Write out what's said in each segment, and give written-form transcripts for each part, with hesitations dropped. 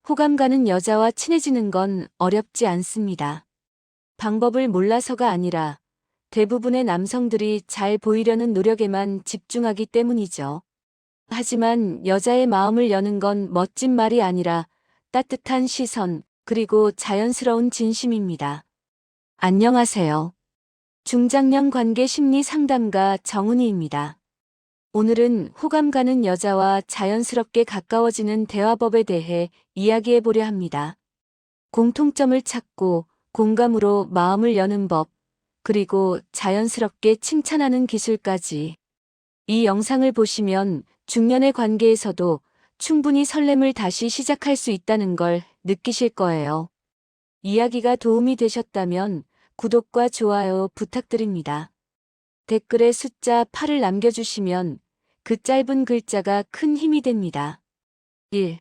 호감 가는 여자와 친해지는 건 어렵지 않습니다. 방법을 몰라서가 아니라 대부분의 남성들이 잘 보이려는 노력에만 집중하기 때문이죠. 하지만 여자의 마음을 여는 건 멋진 말이 아니라 따뜻한 시선, 그리고 자연스러운 진심입니다. 안녕하세요. 중장년 관계 심리 상담가 정은희입니다. 오늘은 호감 가는 여자와 자연스럽게 가까워지는 대화법에 대해 이야기해 보려 합니다. 공통점을 찾고 공감으로 마음을 여는 법, 그리고 자연스럽게 칭찬하는 기술까지. 이 영상을 보시면 중년의 관계에서도 충분히 설렘을 다시 시작할 수 있다는 걸 느끼실 거예요. 이야기가 도움이 되셨다면 구독과 좋아요 부탁드립니다. 댓글에 숫자 8을 남겨주시면 그 짧은 글자가 큰 힘이 됩니다. 1.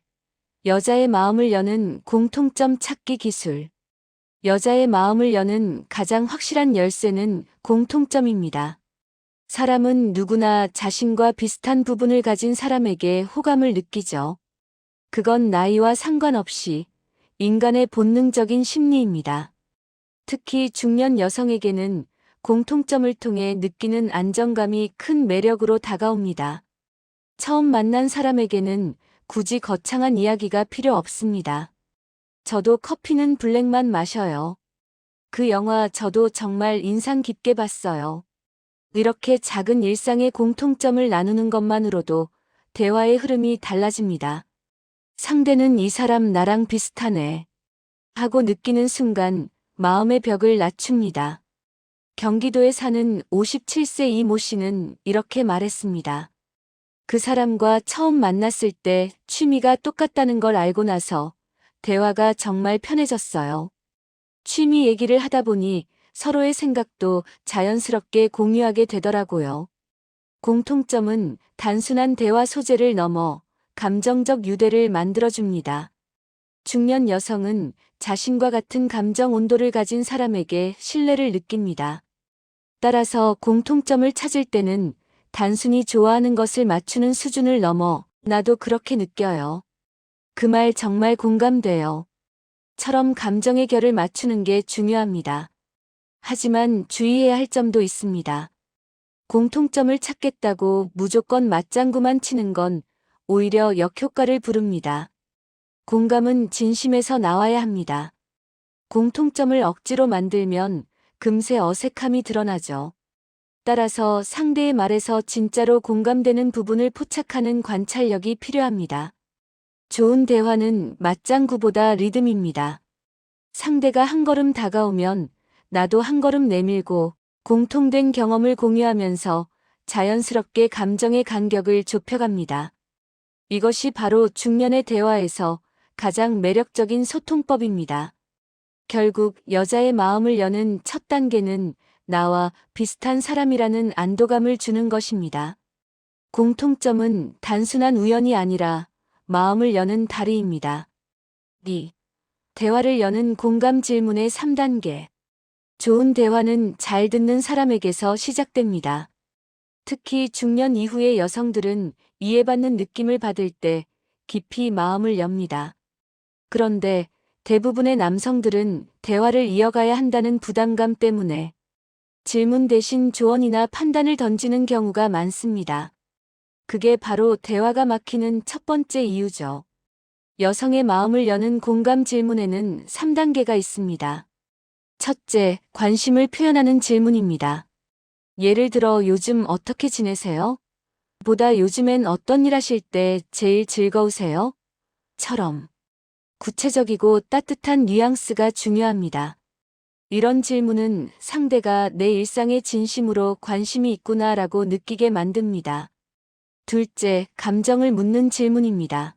여자의 마음을 여는 공통점 찾기 기술. 여자의 마음을 여는 가장 확실한 열쇠는 공통점입니다. 사람은 누구나 자신과 비슷한 부분을 가진 사람에게 호감을 느끼죠. 그건 나이와 상관없이 인간의 본능적인 심리입니다. 특히 중년 여성에게는 공통점을 통해 느끼는 안정감이 큰 매력으로 다가옵니다. 처음 만난 사람에게는 굳이 거창한 이야기가 필요 없습니다. 저도 커피는 블랙만 마셔요. 그 영화 저도 정말 인상 깊게 봤어요. 이렇게 작은 일상의 공통점을 나누는 것만으로도 대화의 흐름이 달라집니다. 상대는 이 사람 나랑 비슷하네 하고 느끼는 순간 마음의 벽을 낮춥니다. 경기도에 사는 57세 이모 씨는 이렇게 말했습니다. 그 사람과 처음 만났을 때 취미가 똑같다는 걸 알고 나서 대화가 정말 편해졌어요. 취미 얘기를 하다 보니 서로의 생각도 자연스럽게 공유하게 되더라고요. 공통점은 단순한 대화 소재를 넘어 감정적 유대를 만들어줍니다. 중년 여성은 자신과 같은 감정 온도를 가진 사람에게 신뢰를 느낍니다. 따라서 공통점을 찾을 때는 단순히 좋아하는 것을 맞추는 수준을 넘어 나도 그렇게 느껴요. 그 말 정말 공감돼요. 처럼 감정의 결을 맞추는 게 중요합니다. 하지만 주의해야 할 점도 있습니다. 공통점을 찾겠다고 무조건 맞장구만 치는 건 오히려 역효과를 부릅니다. 공감은 진심에서 나와야 합니다. 공통점을 억지로 만들면 금세 어색함이 드러나죠. 따라서 상대의 말에서 진짜로 공감되는 부분을 포착하는 관찰력이 필요합니다. 좋은 대화는 맞장구보다 리듬입니다. 상대가 한 걸음 다가오면 나도 한 걸음 내밀고 공통된 경험을 공유하면서 자연스럽게 감정의 간격을 좁혀갑니다. 이것이 바로 중년의 대화에서 가장 매력적인 소통법입니다. 결국 여자의 마음을 여는 첫 단계는 나와 비슷한 사람이라는 안도감을 주는 것입니다. 공통점은 단순한 우연이 아니라 마음을 여는 다리입니다. 2. 대화를 여는 공감 질문의 3단계. 좋은 대화는 잘 듣는 사람에게서 시작됩니다. 특히 중년 이후의 여성들은 이해받는 느낌을 받을 때 깊이 마음을 엽니다. 그런데 대부분의 남성들은 대화를 이어가야 한다는 부담감 때문에 질문 대신 조언이나 판단을 던지는 경우가 많습니다. 그게 바로 대화가 막히는 첫 번째 이유죠. 여성의 마음을 여는 공감 질문에는 3단계가 있습니다. 첫째, 관심을 표현하는 질문입니다. 예를 들어 요즘 어떻게 지내세요? 보다 요즘엔 어떤 일 하실 때 제일 즐거우세요? 처럼 구체적이고 따뜻한 뉘앙스가 중요합니다. 이런 질문은 상대가 내 일상에 진심으로 관심이 있구나라고 느끼게 만듭니다. 둘째, 감정을 묻는 질문입니다.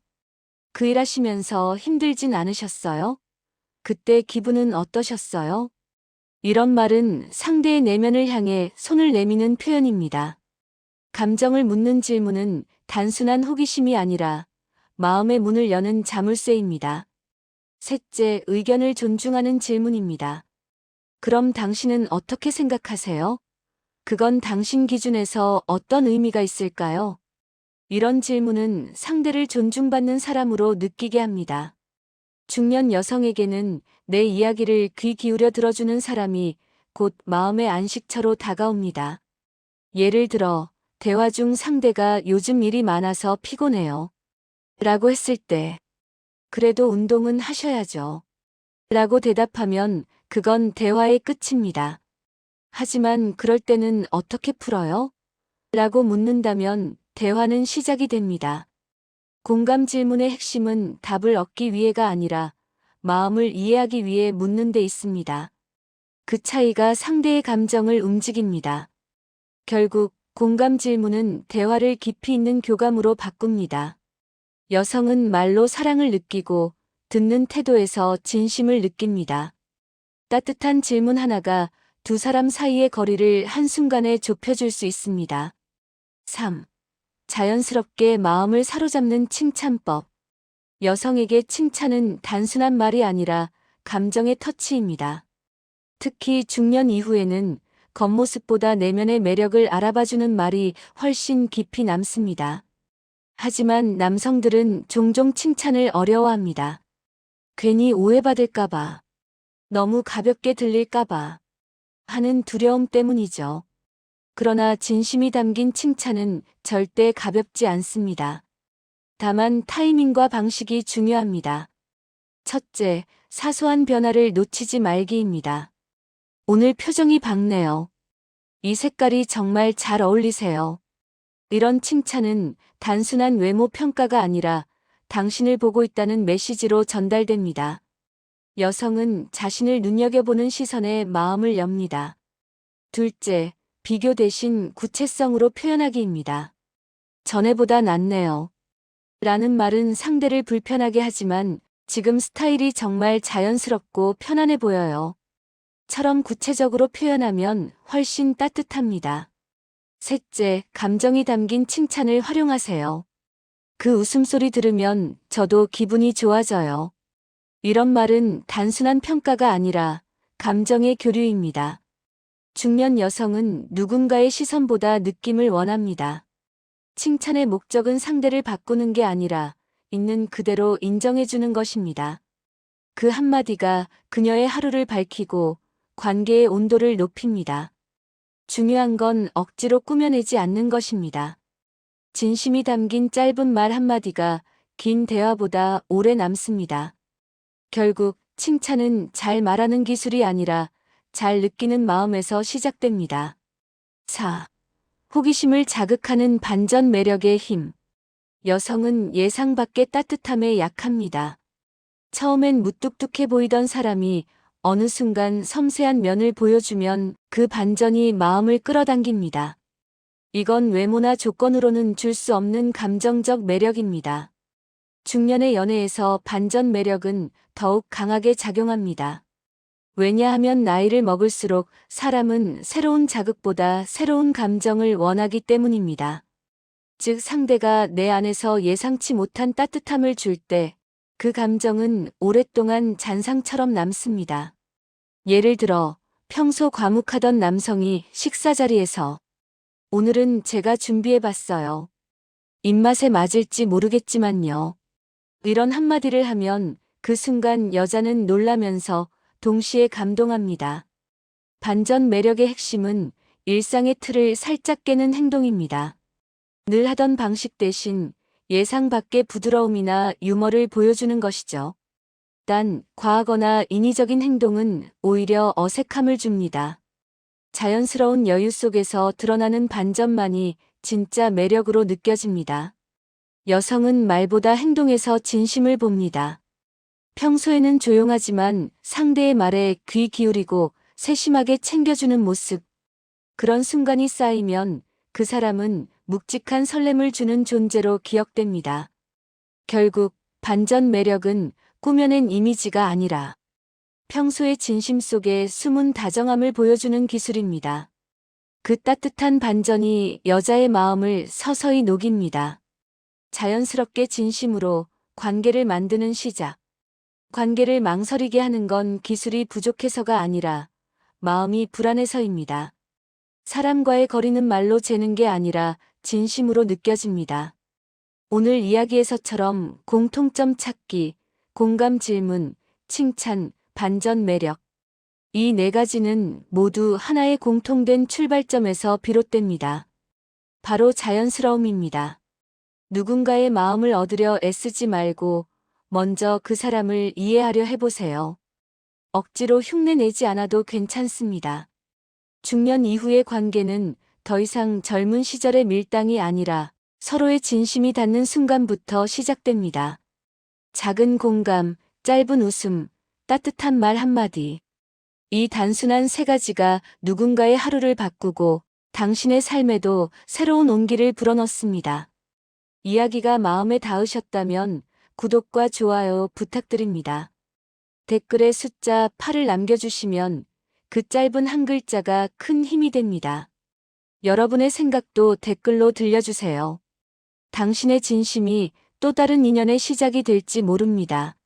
그 일 하시면서 힘들진 않으셨어요? 그때 기분은 어떠셨어요? 이런 말은 상대의 내면을 향해 손을 내미는 표현입니다. 감정을 묻는 질문은 단순한 호기심이 아니라 마음의 문을 여는 자물쇠입니다. 셋째, 의견을 존중하는 질문입니다. 그럼 당신은 어떻게 생각하세요? 그건 당신 기준에서 어떤 의미가 있을까요? 이런 질문은 상대를 존중받는 사람으로 느끼게 합니다. 중년 여성에게는 내 이야기를 귀 기울여 들어주는 사람이 곧 마음의 안식처로 다가옵니다. 예를 들어, 대화 중 상대가 요즘 일이 많아서 피곤해요. 라고 했을 때, 그래도 운동은 하셔야죠. 라고 대답하면 그건 대화의 끝입니다. 하지만 그럴 때는 어떻게 풀어요? 라고 묻는다면 대화는 시작이 됩니다. 공감 질문의 핵심은 답을 얻기 위해가 아니라 마음을 이해하기 위해 묻는 데 있습니다. 그 차이가 상대의 감정을 움직입니다. 결국 공감 질문은 대화를 깊이 있는 교감으로 바꿉니다. 여성은 말로 사랑을 느끼고 듣는 태도에서 진심을 느낍니다. 따뜻한 질문 하나가 두 사람 사이의 거리를 한순간에 좁혀줄 수 있습니다. 3. 자연스럽게 마음을 사로잡는 칭찬법. 여성에게 칭찬은 단순한 말이 아니라 감정의 터치입니다. 특히 중년 이후에는 겉모습보다 내면의 매력을 알아봐주는 말이 훨씬 깊이 남습니다. 하지만 남성들은 종종 칭찬을 어려워합니다. 괜히 오해받을까봐, 너무 가볍게 들릴까봐 하는 두려움 때문이죠. 그러나 진심이 담긴 칭찬은 절대 가볍지 않습니다. 다만 타이밍과 방식이 중요합니다. 첫째, 사소한 변화를 놓치지 말기입니다. 오늘 표정이 밝네요. 이 색깔이 정말 잘 어울리세요. 이런 칭찬은 단순한 외모 평가가 아니라 당신을 보고 있다는 메시지로 전달됩니다. 여성은 자신을 눈여겨보는 시선에 마음을 엽니다. 둘째, 비교 대신 구체성으로 표현하기입니다. 전에보다 낫네요. 라는 말은 상대를 불편하게 하지만 지금 스타일이 정말 자연스럽고 편안해 보여요. 처럼 구체적으로 표현하면 훨씬 따뜻합니다. 셋째, 감정이 담긴 칭찬을 활용하세요. 그 웃음소리 들으면 저도 기분이 좋아져요. 이런 말은 단순한 평가가 아니라 감정의 교류입니다. 중년 여성은 누군가의 시선보다 느낌을 원합니다. 칭찬의 목적은 상대를 바꾸는 게 아니라 있는 그대로 인정해주는 것입니다. 그 한마디가 그녀의 하루를 밝히고 관계의 온도를 높입니다. 중요한 건 억지로 꾸며내지 않는 것입니다. 진심이 담긴 짧은 말 한마디가 긴 대화보다 오래 남습니다. 결국 칭찬은 잘 말하는 기술이 아니라 잘 느끼는 마음에서 시작됩니다. 4. 호기심을 자극하는 반전 매력의 힘. 여성은 예상 밖의 따뜻함에 약합니다. 처음엔 무뚝뚝해 보이던 사람이 어느 순간 섬세한 면을 보여주면 그 반전이 마음을 끌어당깁니다. 이건 외모나 조건으로는 줄 수 없는 감정적 매력입니다. 중년의 연애에서 반전 매력은 더욱 강하게 작용합니다. 왜냐하면 나이를 먹을수록 사람은 새로운 자극보다 새로운 감정을 원하기 때문입니다. 즉 상대가 내 안에서 예상치 못한 따뜻함을 줄 때 그 감정은 오랫동안 잔상처럼 남습니다. 예를 들어 평소 과묵하던 남성이 식사 자리에서 오늘은 제가 준비해봤어요. 입맛에 맞을지 모르겠지만요. 이런 한마디를 하면 그 순간 여자는 놀라면서 동시에 감동합니다. 반전 매력의 핵심은 일상의 틀을 살짝 깨는 행동입니다. 늘 하던 방식 대신 예상 밖의 부드러움이나 유머를 보여주는 것이죠. 단, 과하거나 인위적인 행동은 오히려 어색함을 줍니다. 자연스러운 여유 속에서 드러나는 반전만이 진짜 매력으로 느껴집니다. 여성은 말보다 행동에서 진심을 봅니다. 평소에는 조용하지만 상대의 말에 귀 기울이고 세심하게 챙겨주는 모습. 그런 순간이 쌓이면 그 사람은 묵직한 설렘을 주는 존재로 기억됩니다. 결국 반전 매력은 꾸며낸 이미지가 아니라 평소의 진심 속에 숨은 다정함을 보여주는 기술입니다. 그 따뜻한 반전이 여자의 마음을 서서히 녹입니다. 자연스럽게 진심으로 관계를 만드는 시작. 관계를 망설이게 하는 건 기술이 부족해서가 아니라 마음이 불안해서입니다. 사람과의 거리는 말로 재는 게 아니라 진심으로 느껴집니다. 오늘 이야기에서처럼 공통점 찾기, 공감 질문, 칭찬, 반전 매력. 이 네 가지는 모두 하나의 공통된 출발점에서 비롯됩니다. 바로 자연스러움입니다. 누군가의 마음을 얻으려 애쓰지 말고 먼저 그 사람을 이해하려 해보세요. 억지로 흉내내지 않아도 괜찮습니다. 중년 이후의 관계는 더 이상 젊은 시절의 밀당이 아니라 서로의 진심이 닿는 순간부터 시작됩니다. 작은 공감, 짧은 웃음, 따뜻한 말 한마디. 이 단순한 세 가지가 누군가의 하루를 바꾸고 당신의 삶에도 새로운 온기를 불어넣습니다. 이야기가 마음에 닿으셨다면 구독과 좋아요 부탁드립니다. 댓글에 숫자 8을 남겨주시면 그 짧은 한 글자가 큰 힘이 됩니다. 여러분의 생각도 댓글로 들려주세요. 당신의 진심이 또 다른 인연의 시작이 될지 모릅니다.